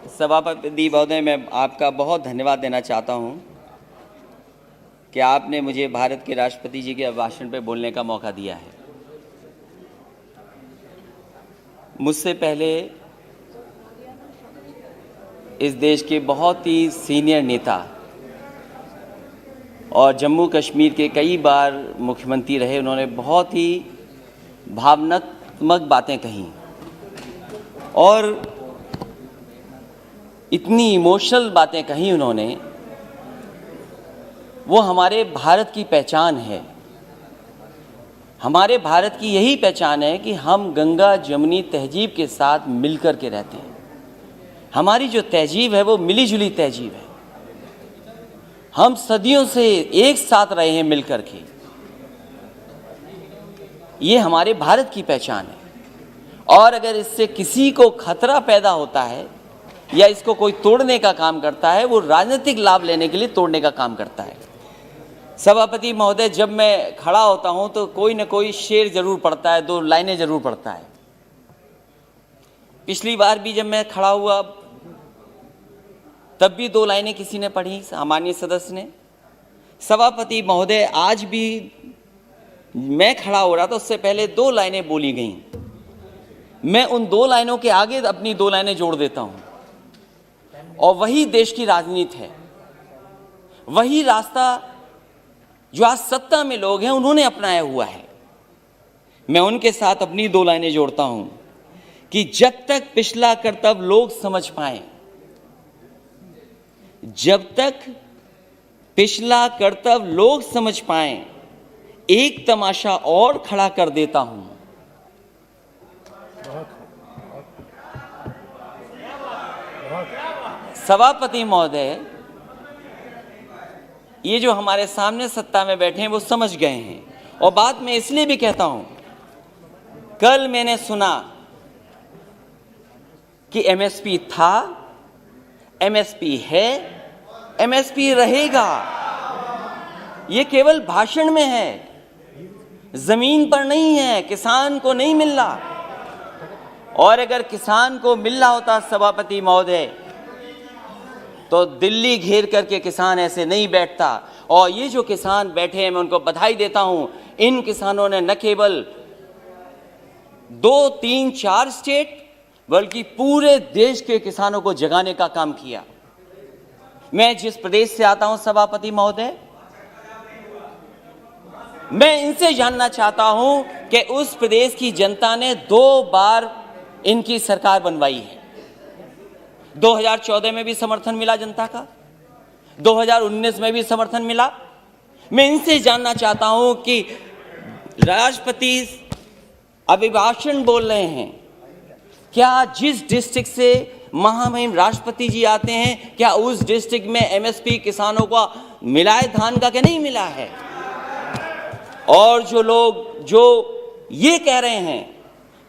सभापति महोदय, मैं आपका बहुत धन्यवाद देना चाहता हूं कि आपने मुझे भारत के राष्ट्रपति जी के भाषण पर बोलने का मौका दिया है। मुझसे पहले इस देश के बहुत ही सीनियर नेता और जम्मू कश्मीर के कई बार मुख्यमंत्री रहे, उन्होंने बहुत ही भावनात्मक बातें कहीं और इतनी इमोशनल बातें कही उन्होंने। वो हमारे भारत की पहचान है। हमारे भारत की यही पहचान है कि हम गंगा जमुनी तहजीब के साथ मिलकर के रहते हैं। हमारी जो तहजीब है वो मिली जुली तहजीब है। हम सदियों से एक साथ रहे हैं मिलकर के। ये हमारे भारत की पहचान है और अगर इससे किसी को खतरा पैदा होता है या इसको कोई तोड़ने का काम करता है, वो राजनीतिक लाभ लेने के लिए तोड़ने का काम करता है। सभापति महोदय, जब मैं खड़ा होता हूं तो कोई न कोई शेर जरूर पढ़ता है, दो लाइनें जरूर पढ़ता है। पिछली बार भी जब मैं खड़ा हुआ तब भी दो लाइनें किसी ने पढ़ी, सामान्य सदस्य ने। सभापति महोदय, आज भी मैं खड़ा हो रहा था, उससे पहले दो लाइनें बोली गईं। मैं उन दो लाइनों के आगे अपनी दो लाइनें जोड़ देता हूं और वही देश की राजनीति है। वही रास्ता जो आज सत्ता में लोग हैं उन्होंने अपनाया हुआ है। मैं उनके साथ अपनी दो लाइनें जोड़ता हूं कि जब तक पिछला कर्तव्य लोग समझ पाए, जब तक पिछला कर्तव्य लोग समझ पाए, एक तमाशा और खड़ा कर देता हूं। सभापति महोदय, ये जो हमारे सामने सत्ता में बैठे हैं वो समझ गए हैं और बात मैं इसलिए भी कहता हूं, कल मैंने सुना कि एमएसपी था, एमएसपी है, एमएसपी रहेगा। ये केवल भाषण में है, जमीन पर नहीं है, किसान को नहीं मिल रहा। और अगर किसान को मिल रहा होता सभापति महोदय तो दिल्ली घेर करके किसान ऐसे नहीं बैठता। और ये जो किसान बैठे हैं, मैं उनको बधाई देता हूं। इन किसानों ने न केवल 2, 3, 4 स्टेट बल्कि पूरे देश के किसानों को जगाने का काम किया। मैं जिस प्रदेश से आता हूं सभापति महोदय, मैं इनसे जानना चाहता हूं कि उस प्रदेश की जनता ने 2 बार इनकी सरकार बनवाई है। 2014 में भी समर्थन मिला जनता का, 2019 में भी समर्थन मिला। मैं इनसे जानना चाहता हूं कि राष्ट्रपति अभिभाषण बोल रहे हैं, क्या जिस डिस्ट्रिक्ट से महामहिम राष्ट्रपति जी आते हैं, क्या उस डिस्ट्रिक्ट में एमएसपी किसानों को मिला है धान का कि नहीं मिला है? और जो लोग जो ये कह रहे हैं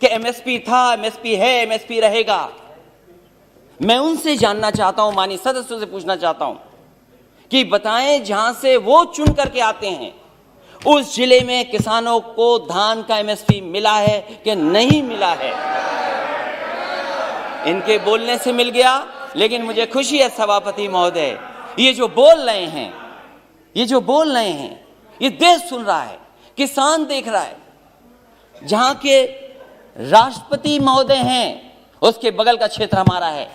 कि एमएसपी था, एमएसपी है, एमएसपी रहेगा, मैं उनसे जानना चाहता हूं, माननीय सदस्यों से पूछना चाहता हूं कि बताएं जहां से वो चुन करके आते हैं उस जिले में किसानों को धान का एमएसपी मिला है कि नहीं मिला है। इनके बोलने से मिल गया, लेकिन मुझे खुशी है सभापति महोदय, ये जो बोल रहे हैं, ये जो बोल रहे हैं, ये देश सुन रहा है, किसान देख रहा है। जहां के राष्ट्रपति महोदय हैं उसके बगल का क्षेत्र हमारा है।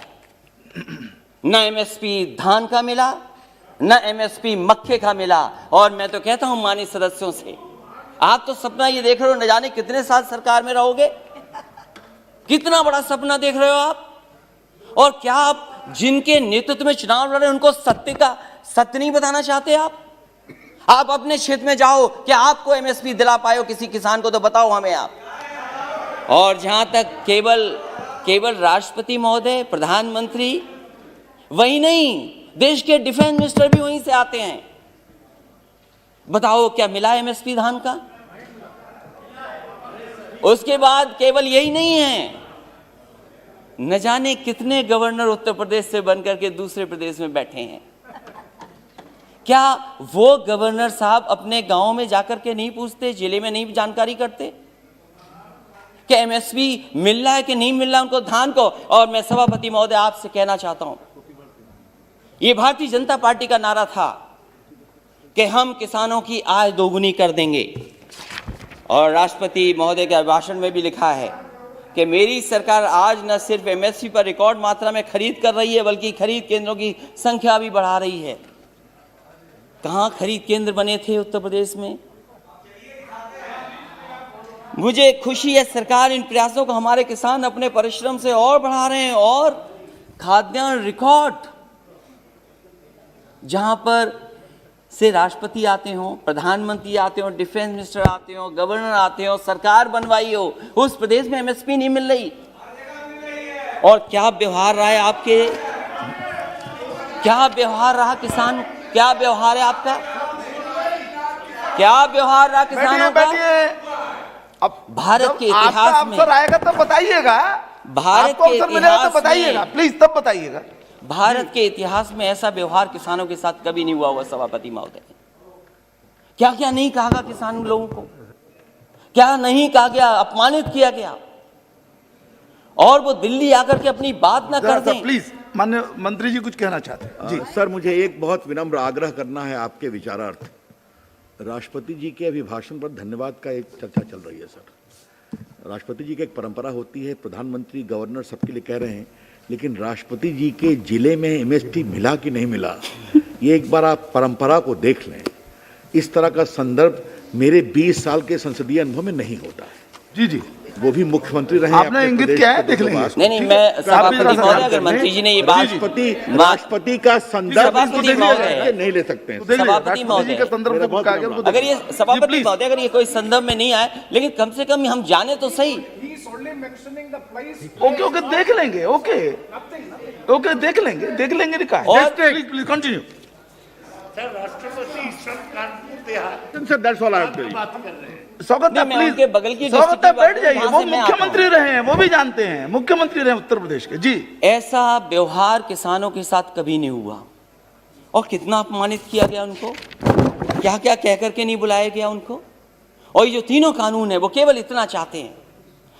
न एमएसपी धान का मिला, न एमएसपी मक्के का मिला। और मैं तो कहता हूं माननीय सदस्यों से, आप तो सपना ये देख रहे हो, न जाने कितने साल सरकार में रहोगे, कितना बड़ा सपना देख रहे हो आप। और क्या आप जिनके नेतृत्व में चुनाव लड़ रहे हैं उनको सत्य नहीं बताना चाहते? आप अपने क्षेत्र में जाओ, क्या आपको एमएसपी दिला पाए हो किसी किसान को? तो बताओ हमें आप। और जहां तक केवल राष्ट्रपति महोदय, प्रधानमंत्री, वही नहीं, देश के डिफेंस मिनिस्टर भी वहीं से आते हैं। बताओ क्या मिला एमएसपी धान का? उसके बाद केवल यही नहीं है, न जाने कितने गवर्नर उत्तर प्रदेश से बनकर के दूसरे प्रदेश में बैठे हैं। क्या वो गवर्नर साहब अपने गांव में जाकर के नहीं पूछते, जिले में नहीं जानकारी करते? कि एमएसपी मिल रहा है कि नहीं मिल रहा उनको धान को। और मैं सभापति महोदय आपसे कहना चाहता हूं, ये भारतीय जनता पार्टी का नारा था कि हम किसानों की आय दोगुनी कर देंगे, और राष्ट्रपति महोदय के भाषण में भी लिखा है कि मेरी सरकार आज न सिर्फ एमएसपी पर रिकॉर्ड मात्रा में खरीद कर रही है, बल्कि खरीद केंद्रों की संख्या भी बढ़ा रही है। कहां खरीद केंद्र बने थे उत्तर प्रदेश में? मुझे खुशी है सरकार इन प्रयासों को, हमारे किसान अपने परिश्रम से और बढ़ा रहे हैं। और खाद्यान्न रिकॉर्ड, जहां पर से राष्ट्रपति आते हो, प्रधानमंत्री आते हो, डिफेंस मिनिस्टर आते हो, गवर्नर आते हो, सरकार बनवाई हो, उस प्रदेश में एमएसपी नहीं मिल रही। और क्या व्यवहार रहा है आपके, क्या व्यवहार रहा किसान, क्या व्यवहार है आपका, क्या व्यवहार रहा किसानों का? अब भारत के इतिहास में अवसर आएगा तब बताइएगा, भारत के इतिहास तो बताइएगा, प्लीज तब बताइएगा। भारत के इतिहास में ऐसा व्यवहार किसानों के साथ कभी नहीं हुआ हुआ सभापति महोदय। क्या क्या नहीं कहा गया किसान लोगों को, क्या नहीं कहा गया, अपमानित किया गया, और वो दिल्ली आकर के अपनी बात ना कर दें। प्लीज माननीय मंत्री जी कुछ कहना चाहते हैं जी। सर, मुझे एक बहुत विनम्र आग्रह करना है आपके विचारार्थ। राष्ट्रपति जी के अभिभाषण पर धन्यवाद का एक चर्चा चल रही है सर। राष्ट्रपति जी की एक परंपरा होती है, प्रधानमंत्री गवर्नर सबके लिए कह रहे हैं, लेकिन राष्ट्रपति जी के जिले में एमएसपी मिला कि नहीं मिला, ये एक बार आप परंपरा को देख लें। इस तरह का संदर्भ मेरे 20 साल के संसदीय अनुभव में नहीं होता है। जी जी, वो भी मुख्यमंत्री रहे। आपने इंगित किया है, देख लेंगे। नहीं, मैं सभापति महोदय, अगर मंत्री जी ने ये बात, राष्ट्रपति का संदर्भ नहीं ले सकते हैं। सभापति महोदय, अगर ये सभापति महोदय अगर ये कोई संदर्भ में नहीं आए, लेकिन कम से कम हम जाने तो सही। ओके ओके, देख लेंगे, ओके ओके, देख लेंगे लिखा है। Please continue sir. राष्ट्रपति that's all I have to say. स्वागत है, प्लीज उनके बगल की स्वागत है, बैठ जाइए। वो मुख्यमंत्री रहे हैं, वो भी जानते हैं, मुख्यमंत्री रहे उत्तर प्रदेश के जी। ऐसा व्यवहार किसानों के साथ कभी नहीं हुआ, और कितना अपमानित किया गया उनको, क्या क्या कह करके नहीं बुलाया गया उनको। और ये जो तीनों कानून है वो केवल इतना चाहते हैं,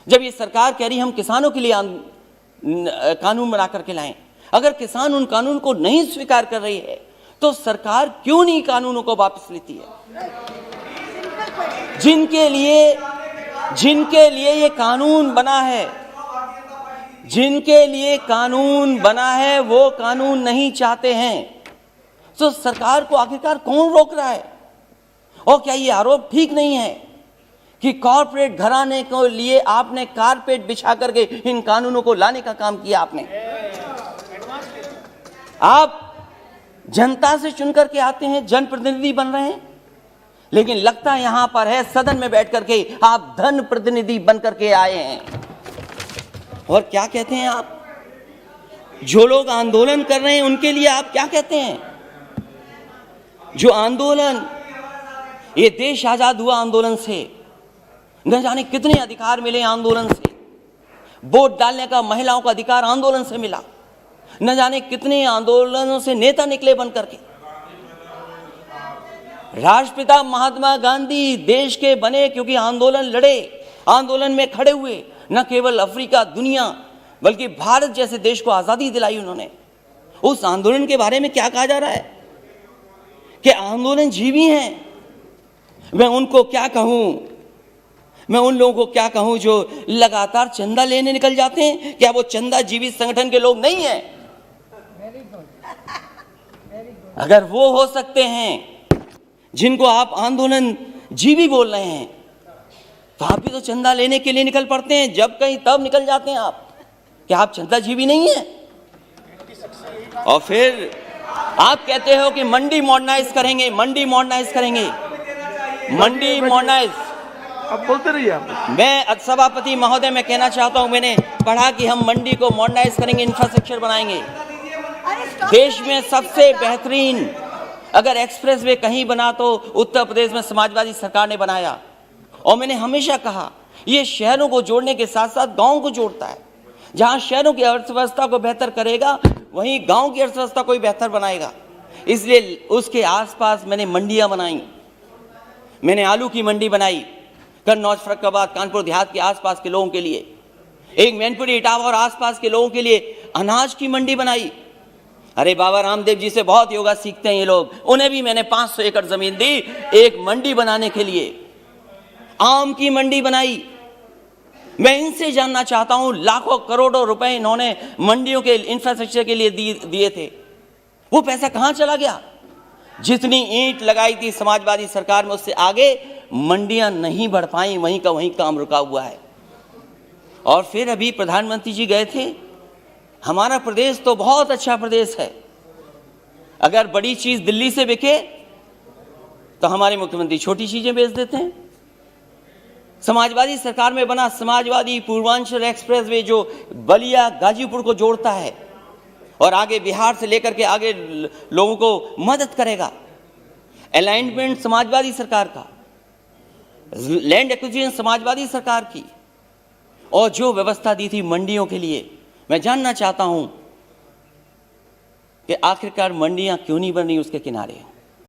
जब ये सरकार कह रही हम किसानों के लिए कानून बना करके लाएं, अगर किसान उन कानून को नहीं स्वीकार कर रही है तो सरकार क्यों नहीं कानूनों को वापस लेती है? जिनके लिए ये कानून बना है, जिनके लिए कानून बना है, वो कानून नहीं चाहते हैं, तो सरकार को आखिरकार कौन रोक रहा है? और क्या ये आरोप ठीक नहीं है कि कॉर्पोरेट घराने को लिए आपने कारपेट बिछा करके इन कानूनों को लाने का काम किया? आपने, आप जनता से चुन करके आते हैं, जनप्रतिनिधि बन रहे हैं, लेकिन लगता यहां पर है सदन में बैठ करके आप धन प्रतिनिधि बन करके आए हैं। और क्या कहते हैं आप? जो लोग आंदोलन कर रहे हैं उनके लिए आप क्या कहते हैं? जो आंदोलन, ये देश आजाद हुआ आंदोलन से, न जाने कितने अधिकार मिले आंदोलन से। वोट डालने का महिलाओं का अधिकार आंदोलन से मिला, न जाने कितने आंदोलनों से नेता निकले बन करके। राष्ट्रपिता महात्मा गांधी देश के बने क्योंकि आंदोलन लड़े, आंदोलन में खड़े हुए, न केवल अफ्रीका, दुनिया, बल्कि भारत जैसे देश को आजादी दिलाई उन्होंने। उस आंदोलन के बारे में क्या कहा जा रहा है कि आंदोलन जीवी हैं। मैं उनको क्या कहूं, मैं उन लोगों को क्या कहूं जो लगातार चंदा लेने निकल जाते हैं? क्या वो चंदा जीवी संगठन के लोग नहीं हैं? अगर वो हो सकते हैं जिनको आप आंदोलन जीवी बोल रहे हैं, तो आप भी तो चंदा लेने के लिए निकल पड़ते हैं, जब कहीं तब निकल जाते हैं आप। क्या आप चंदा जीवी नहीं है? और फिर आप कहते हो कि मंडी मॉडर्नाइज करेंगे, मंडी मॉडर्नाइज करेंगे, मंडी मॉडर्नाइज। अब बोलते रहिए आप। मैं सभापति महोदय मैं कहना चाहता हूं, मैंने पढ़ा कि हम मंडी को मॉडर्नाइज करेंगे, इंफ्रास्ट्रक्चर बनाएंगे। देश में सबसे बेहतरीन अगर एक्सप्रेस वे कहीं बना तो उत्तर प्रदेश में समाजवादी सरकार ने बनाया। और मैंने हमेशा कहा ये शहरों को जोड़ने के साथ साथ गांव को जोड़ता है। जहां शहरों की अर्थव्यवस्था को बेहतर करेगा, वहीं गांव की अर्थव्यवस्था को भी बेहतर बनाएगा। इसलिए उसके आसपास मैंने मंडियां बनाई। मैंने आलू की मंडी बनाई, कन्नौज, फर्रुखाबाद, कानपुर देहात के आसपास के लोगों के लिए, एक मैनपुरी, इटावा और आसपास के लोगों के लिए अनाज की मंडी बनाई। अरे बाबा रामदेव जी से बहुत योगा सीखते हैं ये लोग, उन्हें भी मैंने 500 एकड़ जमीन दी एक मंडी बनाने के लिए, आम की मंडी बनाई। मैं इनसे जानना चाहता हूं, लाखों करोड़ों रुपए इन्होंने मंडियों के इंफ्रास्ट्रक्चर के लिए दिए थे, वो पैसा कहां चला गया? जितनी ईंट लगाई थी समाजवादी सरकार में, उससे आगे मंडियां नहीं बढ़ पाई, वहीं का वहीं काम रुका हुआ है। और फिर अभी प्रधानमंत्री जी गए थे, हमारा प्रदेश तो बहुत अच्छा प्रदेश है, अगर बड़ी चीज दिल्ली से बिके तो हमारे मुख्यमंत्री छोटी चीजें बेच देते हैं। समाजवादी सरकार में बना समाजवादी पूर्वांचल एक्सप्रेस वे जो बलिया गाजीपुर को जोड़ता है और आगे बिहार से लेकर के आगे लोगों को मदद करेगा, अलाइनमेंट समाजवादी सरकार का, लैंड एक्विजिशन समाजवादी सरकार की, और जो व्यवस्था दी थी मंडियों के लिए, मैं जानना चाहता हूं कि आखिरकार मंडियां क्यों नहीं बन रही उसके किनारे।